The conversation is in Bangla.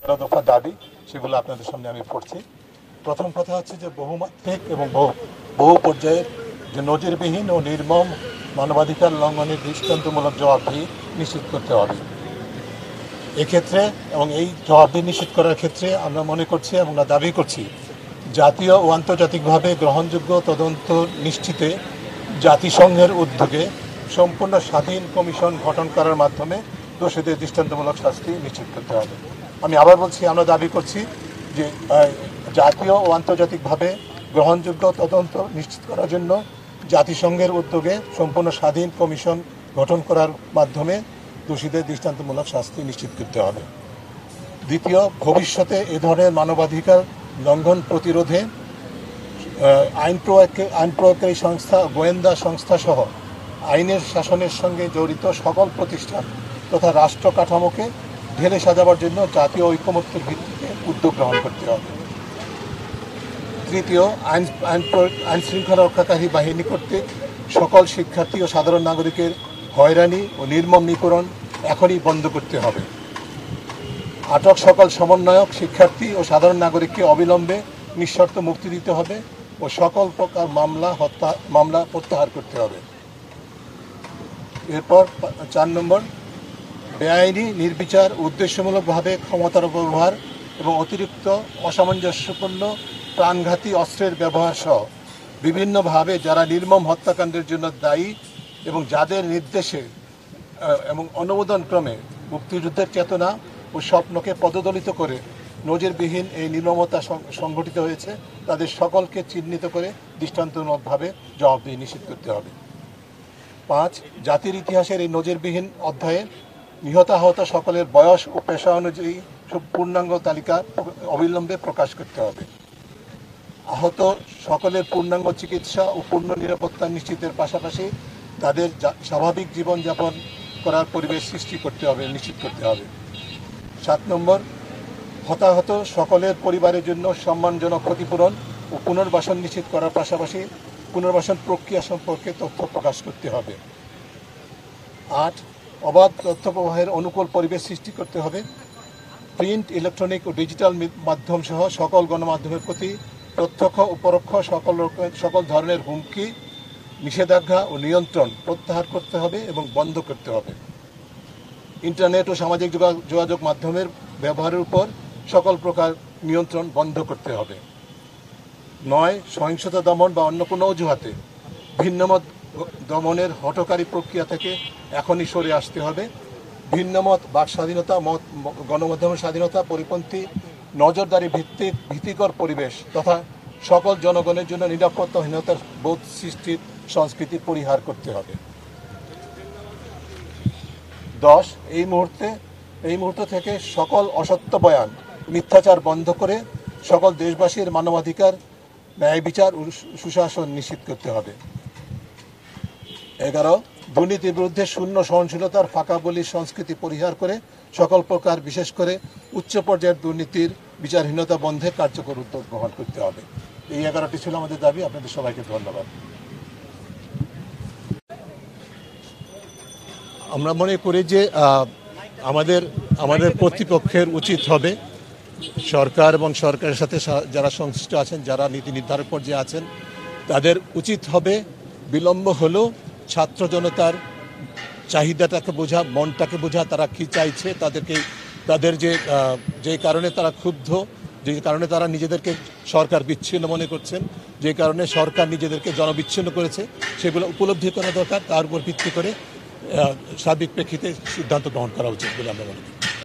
11 দফা দাবি, সেগুলো আপনাদের সামনে আমি পড়ছি। প্রথম কথা হচ্ছে যে বহুমাত্রিক এবং বহু পর্যায়ের যে নজিরবিহীন ও নির্মম মানবাধিকার লঙ্ঘনের দৃষ্টান্তমূলক জবাবদিহি নিশ্চিত করতে হবে। এক্ষেত্রে এবং এই জবাবদিহি নিশ্চিত করার ক্ষেত্রে আমরা মনে করছি এবং দাবি করছি, জাতীয় ও আন্তর্জাতিকভাবে গ্রহণযোগ্য তদন্ত নিশ্চিতে জাতিসংঘের উদ্যোগে সম্পূর্ণ স্বাধীন কমিশন গঠন করার মাধ্যমে দোষীদের দৃষ্টান্তমূলক শাস্তি নিশ্চিত করতে হবে। আমি আবার বলছি, আমরা দাবি করছি যে জাতীয় ও আন্তর্জাতিকভাবে গ্রহণযোগ্য তদন্ত নিশ্চিত করার জন্য জাতিসংঘের উদ্যোগে সম্পূর্ণ স্বাধীন কমিশন গঠন করার মাধ্যমে দোষীদের দৃষ্টান্তমূলক শাস্তি নিশ্চিত করতে হবে। দ্বিতীয়, ভবিষ্যতে এ ধরনের মানবাধিকার লঙ্ঘন প্রতিরোধে আইন প্রয়োগকারী সংস্থা, গোয়েন্দা সংস্থা সহ আইনের শাসনের সঙ্গে জড়িত সকল প্রতিষ্ঠান তথা রাষ্ট্র কাঠামোকে ঢেলে সাজাবার জন্য জাতীয় ঐকমত্যের ভিত্তিতে উদ্যোগ গ্রহণ করতে হবে। তৃতীয়, আইন শৃঙ্খলা রক্ষাকারী বাহিনী কর্তৃক সকল শিক্ষার্থী ও সাধারণ নাগরিকের হয়রানি ও নির্মম নিপীড়ন এখনই বন্ধ করতে হবে। আটক সকল সমন্বয়ক, শিক্ষার্থী ও সাধারণ নাগরিককে অবিলম্বে নিঃশর্ত মুক্তি দিতে হবে ও সকল প্রকার মামলা প্রত্যাহার করতে হবে। এরপর 4 নম্বর, বেআইনি, নির্বিচার, উদ্দেশ্যমূলকভাবে ক্ষমতার অপব্যবহার এবং অতিরিক্ত অসামঞ্জস্যপূর্ণ প্রাণঘাতী অস্ত্রের ব্যবহার সহ বিভিন্নভাবে যারা নির্মম হত্যাকাণ্ডের জন্য দায়ী এবং যাদের নির্দেশে এবং অনুমোদন ক্রমে মুক্তিযুদ্ধের চেতনা ও স্বপ্নকে পদদলিত করে নজিরবিহীন এই নির্মমতা সংঘটিত হয়েছে, তাদের সকলকে চিহ্নিত করে দৃষ্টান্তমূলকভাবে জবাবদিহি নিশ্চিত করতে হবে। 5, জাতির ইতিহাসের এই নজিরবিহীন অধ্যায়ে নিহত আহত সকলের বয়স ও পেশা অনুযায়ী পূর্ণাঙ্গ তালিকা অবিলম্বে প্রকাশ করতে হবে। আহত সকলের পূর্ণাঙ্গ চিকিৎসা ও পূর্ণ নিরাপত্তা নিশ্চিতের পাশাপাশি তাদের স্বাভাবিক জীবনযাপন করার পরিবেশ সৃষ্টি করতে হবে, নিশ্চিত করতে হবে। 7 নম্বর, হতাহত সকলের পরিবারের জন্য সম্মানজনক ক্ষতিপূরণ ও পুনর্বাসন নিশ্চিত করার পাশাপাশি পুনর্বাসন প্রক্রিয়া সম্পর্কে তথ্য প্রকাশ করতে হবে। 8, অবাধ তথ্য প্রবাহের অনুকূল পরিবেশ সৃষ্টি করতে হবে। প্রিন্ট, ইলেকট্রনিক ও ডিজিটাল মাধ্যম সহ সকল গণমাধ্যমের প্রতি প্রত্যক্ষ ও পরোক্ষ সকল ধরনের হুমকি, নিষেধাজ্ঞা ও নিয়ন্ত্রণ প্রত্যাহার করতে হবে এবং বন্ধ করতে হবে। ইন্টারনেট ও সামাজিক যোগাযোগ মাধ্যমের ব্যবহারের উপর সকল প্রকার নিয়ন্ত্রণ বন্ধ করতে হবে। 9, সহিংসতা দমন বা অন্য কোনো অজুহাতে ভিন্নমত দমনের হঠকারী প্রক্রিয়া থেকে এখনই সরে আসতে হবে। ভিন্নমত, বাক স্বাধীনতা, গণমাধ্যমের স্বাধীনতা, পরিপন্থী, নজরদারি ভীতিকর পরিবেশ তথা সকল জনগণের জন্য নিরাপত্তাহীনতার বোধ সৃষ্টির সংস্কৃতি পরিহার করতে হবে। 10, এই মুহূর্ত থেকে সকল অসত্য বয়ান, মিথ্যাচার বন্ধ করে সকল দেশবাসীর মানবাধিকার, ন্যায় বিচার ও সুশাসন নিশ্চিত করতে হবে। 11, দুর্নীতির বিরুদ্ধে শূন্য সহনশীলতার ফাঁকা বলির সংস্কৃতি পরিহার করে সকল প্রকার, বিশেষ করে উচ্চ পর্যায়ের দুর্নীতির বিচারহীনতা বন্ধে কার্যকর উদ্যোগ গ্রহণ করতে হবে। এই 11টি ছিল আমাদের দাবি। আপনাদের সবাইকে ধন্যবাদ। আমরা মনে করি যে আমাদের কর্তৃপক্ষের উচিত হবে, সরকার এবং সরকারের সাথে যারা সংশ্লিষ্ট আছেন, যারা নীতি নির্ধারক পর্যায়ে আছেন, তাদের উচিত হবে বিলম্ব হলেও ছাত্র জনতার চাহিদাটাকে বোঝা, মনটাকে বোঝা, তারা কি চাইছে, তাদের যে কারণে তারা ক্ষুব্ধ, যে কারণে তারা নিজেদেরকে সরকার বিচ্ছিন্ন মনে করছেন, যে কারণে সরকার নিজেদেরকে জনবিচ্ছিন্ন করেছে, সেগুলো উপলব্ধি করা দরকার। তার উপর ভিত্তি করে সার্বিক প্রেক্ষিতে সিদ্ধান্ত গ্রহণ করা উচিত বলে আমরা মনে করি।